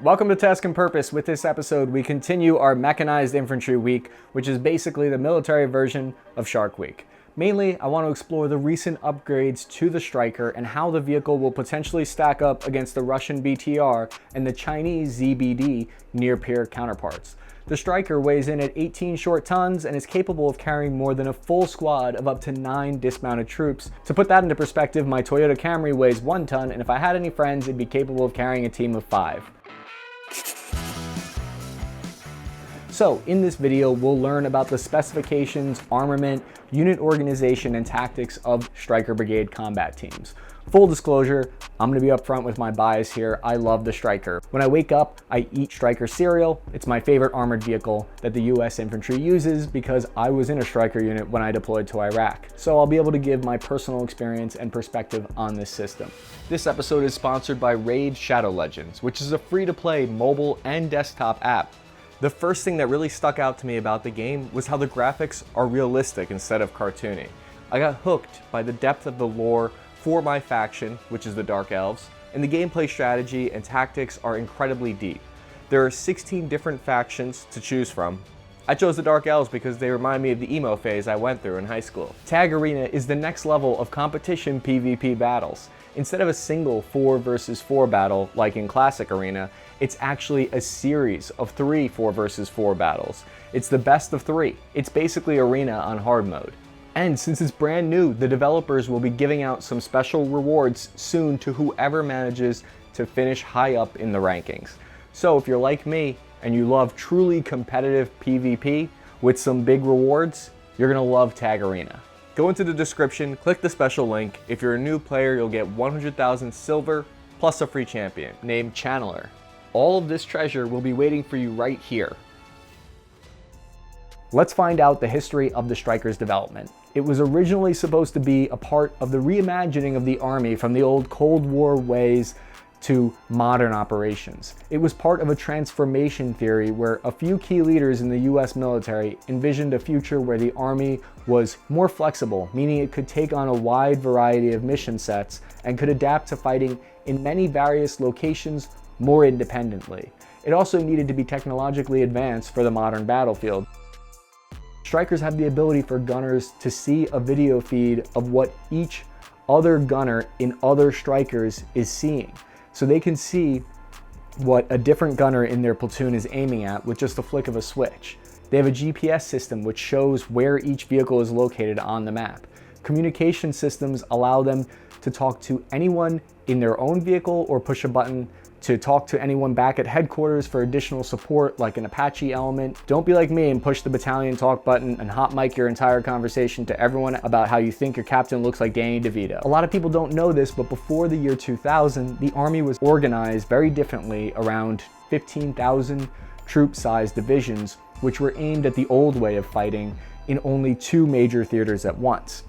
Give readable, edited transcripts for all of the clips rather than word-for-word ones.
Welcome to Task and Purpose. With this episode, we continue our Mechanized Infantry Week, which is basically the military version of Shark Week. Mainly, I want to explore the recent upgrades to the Stryker and how the vehicle will potentially stack up against the Russian BTR and the Chinese ZBD near-peer counterparts. The Stryker weighs in at 18 short tons and is capable of carrying more than a full squad of up to 9 dismounted troops. To put that into perspective, my Toyota Camry weighs 1 ton, and if I had any friends, it'd be capable of carrying a team of 5. So in this video, we'll learn about the specifications, armament, unit organization, and tactics of Stryker Brigade combat teams. Full disclosure, I'm gonna be upfront with my bias here. I love the Stryker. When I wake up, I eat Stryker cereal. It's my favorite armored vehicle that the US Infantry uses because I was in a Stryker unit when I deployed to Iraq. So I'll be able to give my personal experience and perspective on this system. This episode is sponsored by Raid Shadow Legends, which is a free-to-play mobile and desktop app. The first thing that really stuck out to me about the game was how the graphics are realistic instead of cartoony. I got hooked by the depth of the lore for my faction, which is the Dark Elves, and the gameplay strategy and tactics are incredibly deep. There are 16 different factions to choose from. I chose the Dark Elves because they remind me of the emo phase I went through in high school. Tag Arena is the next level of competition PvP battles. Instead of a single 4 versus 4 battle like in Classic Arena, it's actually a series of 3 4 versus 4 battles. It's the best of 3. It's basically Arena on hard mode. And since it's brand new, the developers will be giving out some special rewards soon to whoever manages to finish high up in the rankings. So if you're like me and you love truly competitive PvP with some big rewards, you're gonna love Tag Arena. Go into the description, click the special link. If you're a new player, you'll get 100,000 silver plus a free champion named Channeler. All of this treasure will be waiting for you right here. Let's find out the history of the Stryker's development. It was originally supposed to be a part of the reimagining of the Army from the old Cold War ways to modern operations. It was part of a transformation theory where a few key leaders in the US military envisioned a future where the Army was more flexible, meaning it could take on a wide variety of mission sets and could adapt to fighting in many various locations more independently. It also needed to be technologically advanced for the modern battlefield. Strykers have the ability for gunners to see a video feed of what each other gunner in other Strykers is seeing. So they can see what a different gunner in their platoon is aiming at with just a flick of a switch. They have a GPS system which shows where each vehicle is located on the map. Communication systems allow them to talk to anyone in their own vehicle or push a button to talk to anyone back at headquarters for additional support like an Apache element. Don't be like me and push the battalion talk button and hot mic your entire conversation to everyone about how you think your captain looks like Danny DeVito. A lot of people don't know this, but before the year 2000, the Army was organized very differently around 15,000 troop-sized divisions, which were aimed at the old way of fighting in only 2 major theaters at once.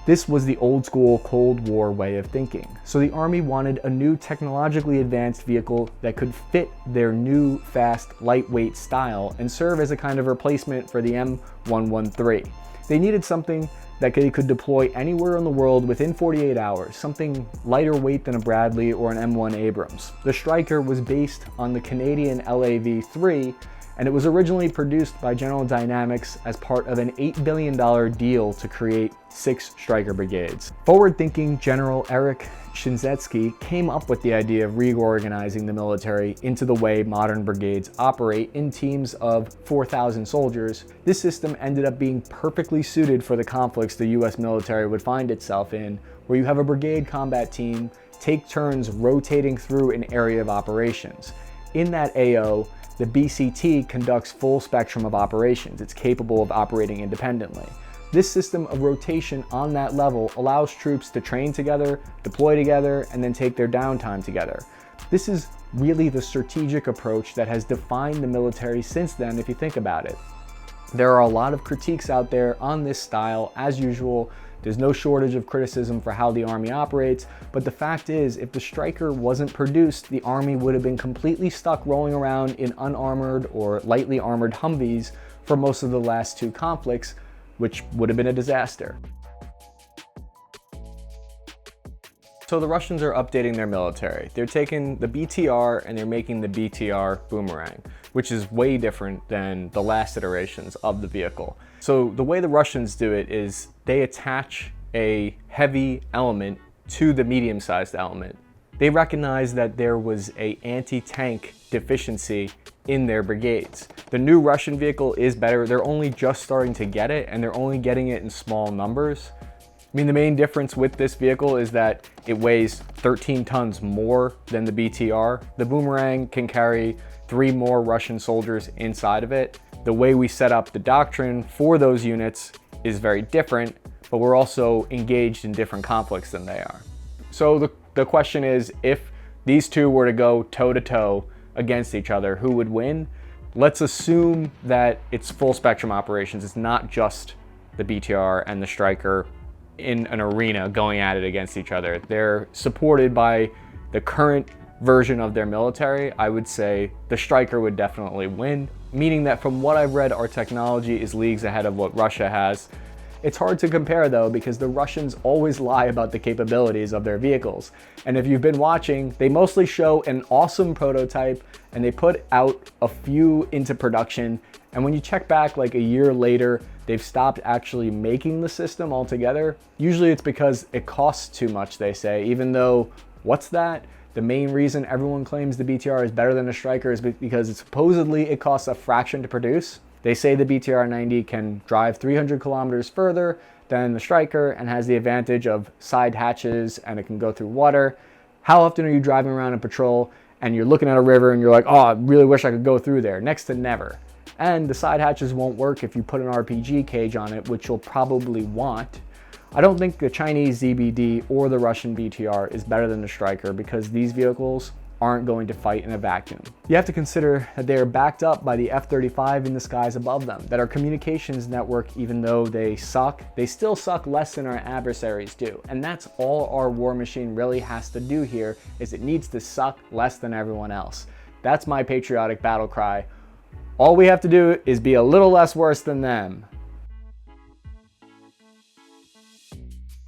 This was the old school Cold War way of thinking. So the Army wanted a new technologically advanced vehicle that could fit their new, fast, lightweight style and serve as a kind of replacement for the M113. They needed something that they could deploy anywhere in the world within 48 hours, something lighter weight than a Bradley or an M1 Abrams. The Stryker was based on the Canadian LAV-3, and it was originally produced by General Dynamics as part of an $8 billion deal to create 6 Stryker brigades. Forward-thinking General Eric Shinzetsky came up with the idea of reorganizing the military into the way modern brigades operate in teams of 4,000 soldiers. This system ended up being perfectly suited for the conflicts the US military would find itself in, where you have a brigade combat team take turns rotating through an area of operations. In that AO, the BCT conducts full spectrum of operations. It's capable of operating independently. This system of rotation on that level allows troops to train together, deploy together, and then take their downtime together. This is really the strategic approach that has defined the military since then, if you think about it. There are a lot of critiques out there on this style, as usual. There's no shortage of criticism for how the Army operates, but the fact is, if the Stryker wasn't produced, the Army would have been completely stuck rolling around in unarmored or lightly armored Humvees for most of the last 2 conflicts, which would have been a disaster. So the Russians are updating their military. They're taking the BTR and they're making the BTR boomerang, which is way different than the last iterations of the vehicle. So the way the Russians do it is they attach a heavy element to the medium-sized element. They recognized that there was an anti-tank deficiency in their brigades. The new Russian vehicle is better. They're only just starting to get it, and they're only getting it in small numbers. I mean, the main difference with this vehicle is that it weighs 13 tons more than the BTR. The boomerang can carry 3 more Russian soldiers inside of it. The way we set up the doctrine for those units is very different, but we're also engaged in different conflicts than they are. So the question is, if these two were to go toe-to-toe against each other, who would win? Let's assume that it's full spectrum operations. It's not just the BTR and the Stryker in an arena going at it against each other. They're supported by the current version of their military. I would say the Stryker would definitely win, meaning that from what I've read, our technology is leagues ahead of what Russia has. It's hard to compare though, because the Russians always lie about the capabilities of their vehicles. And if you've been watching, they mostly show an awesome prototype and they put out a few into production. And when you check back like a year later, they've stopped actually making the system altogether. Usually it's because it costs too much, they say, even though, what's that? The main reason everyone claims the BTR is better than the Stryker is because supposedly it costs a fraction to produce. They say the BTR-90 can drive 300 kilometers further than the Stryker and has the advantage of side hatches, and it can go through water. How often are you driving around in patrol and you're looking at a river and you're like, oh, I really wish I could go through there? Next to never. And the side hatches won't work if you put an RPG cage on it, which you'll probably want. I don't think the Chinese ZBD or the Russian BTR is better than the Stryker, because these vehicles aren't going to fight in a vacuum. You have to consider that they are backed up by the F-35 in the skies above them, that our communications network, even though they suck, they still suck less than our adversaries do. And that's all our war machine really has to do here, is it needs to suck less than everyone else. That's my patriotic battle cry. All we have to do is be a little less worse than them.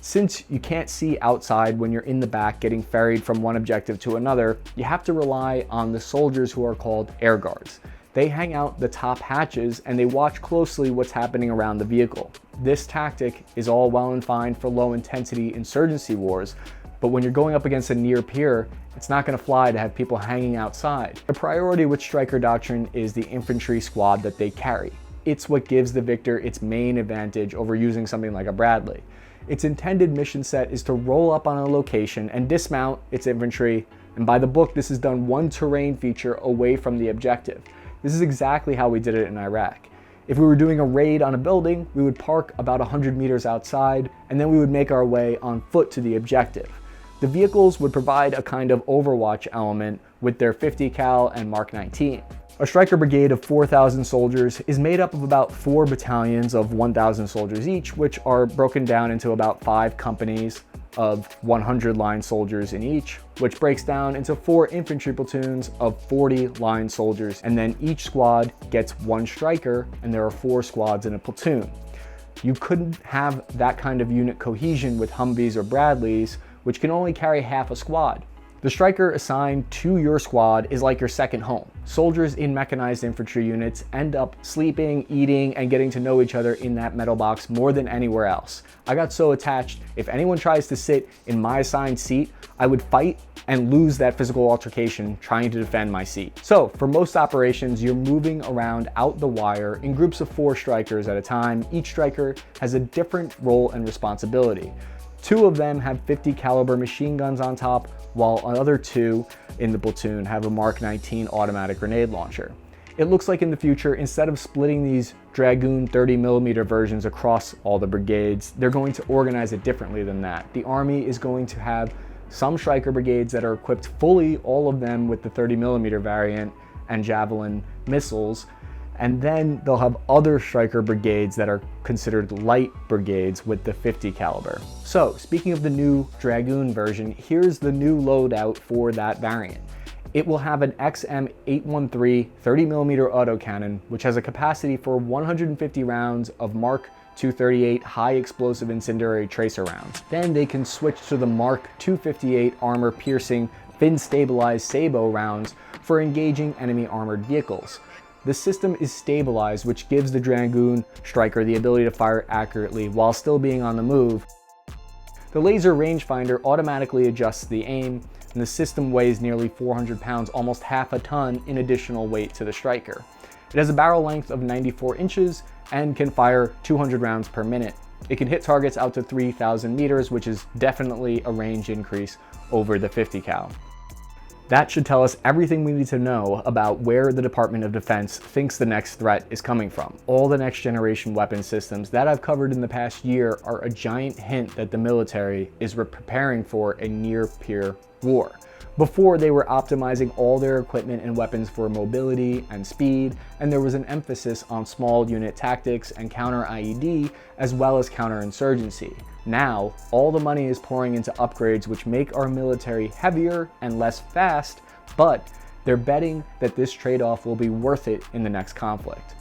Since you can't see outside when you're in the back getting ferried from one objective to another, you have to rely on the soldiers who are called air guards. They hang out the top hatches and they watch closely what's happening around the vehicle. This tactic is all well and fine for low intensity insurgency wars, but when you're going up against a near peer, it's not going to fly to have people hanging outside. The priority with Stryker doctrine is the infantry squad that they carry. It's what gives the victor its main advantage over using something like a Bradley. Its intended mission set is to roll up on a location and dismount its infantry, and by the book this is done one terrain feature away from the objective. This is exactly how we did it in Iraq. If we were doing a raid on a building, we would park about 100 meters outside, and then we would make our way on foot to the objective. The vehicles would provide a kind of overwatch element with their 50 cal and Mark 19. A Stryker brigade of 4,000 soldiers is made up of about 4 battalions of 1,000 soldiers each, which are broken down into about 5 companies of 100 line soldiers in each, which breaks down into 4 infantry platoons of 40 line soldiers, and then each squad gets 1 Stryker, and there are 4 squads in a platoon. You couldn't have that kind of unit cohesion with Humvees or Bradleys, which can only carry half a squad. The Stryker assigned to your squad is like your second home. Soldiers in mechanized infantry units end up sleeping, eating, and getting to know each other in that metal box more than anywhere else. I got so attached, if anyone tries to sit in my assigned seat, I would fight and lose that physical altercation trying to defend my seat. So for most operations, you're moving around out the wire in groups of 4 Strykers at a time. Each Stryker has a different role and responsibility. 2 of them have 50 caliber machine guns on top, while another 2 in the platoon have a Mark 19 automatic grenade launcher. It looks like in the future, instead of splitting these Dragoon 30mm versions across all the brigades, they're going to organize it differently than that. The Army is going to have some Stryker brigades that are equipped fully, all of them with the 30mm variant and Javelin missiles, and then they'll have other Stryker brigades that are considered light brigades with the 50 caliber. So speaking of the new Dragoon version, here's the new loadout for that variant. It will have an XM813 30mm autocannon, which has a capacity for 150 rounds of Mark 238 high explosive incendiary tracer rounds. Then they can switch to the Mark 258 armor piercing fin stabilized sabot rounds for engaging enemy armored vehicles. The system is stabilized, which gives the Dragoon Stryker the ability to fire accurately while still being on the move. The laser rangefinder automatically adjusts the aim, and the system weighs nearly 400 pounds, almost half a ton in additional weight to the Stryker. It has a barrel length of 94 inches and can fire 200 rounds per minute. It can hit targets out to 3,000 meters, which is definitely a range increase over the 50 cal. That should tell us everything we need to know about where the Department of Defense thinks the next threat is coming from. All the next generation weapon systems that I've covered in the past year are a giant hint that the military is preparing for a near-peer war. Before, they were optimizing all their equipment and weapons for mobility and speed, and there was an emphasis on small unit tactics and counter IED as well as counterinsurgency. Now, all the money is pouring into upgrades which make our military heavier and less fast, but they're betting that this trade-off will be worth it in the next conflict.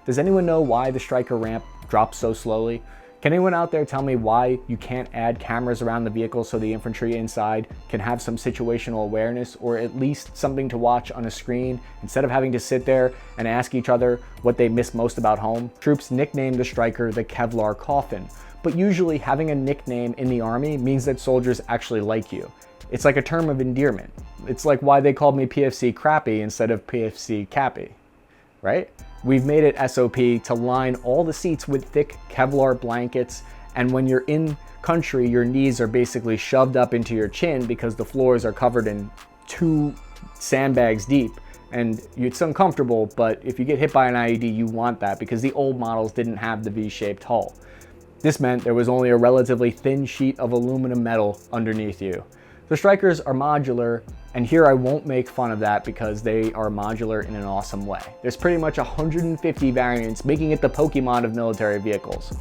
Does anyone know why the Stryker ramp drops so slowly? Can anyone out there tell me why you can't add cameras around the vehicle so the infantry inside can have some situational awareness, or at least something to watch on a screen instead of having to sit there and ask each other what they miss most about home? Troops nicknamed the Stryker the Kevlar coffin, but usually having a nickname in the army means that soldiers actually like you. It's like a term of endearment. It's like why they called me PFC Crappy instead of PFC Cappy, right? We've made it SOP to line all the seats with thick Kevlar blankets, and when you're in country, your knees are basically shoved up into your chin because the floors are covered in 2 sandbags deep, and it's uncomfortable, but if you get hit by an IED, you want that because the old models didn't have the V-shaped hull. This meant there was only a relatively thin sheet of aluminum metal underneath you. The Strykers are modular, and here I won't make fun of that because they are modular in an awesome way. There's pretty much 150 variants, making it the Pokemon of military vehicles.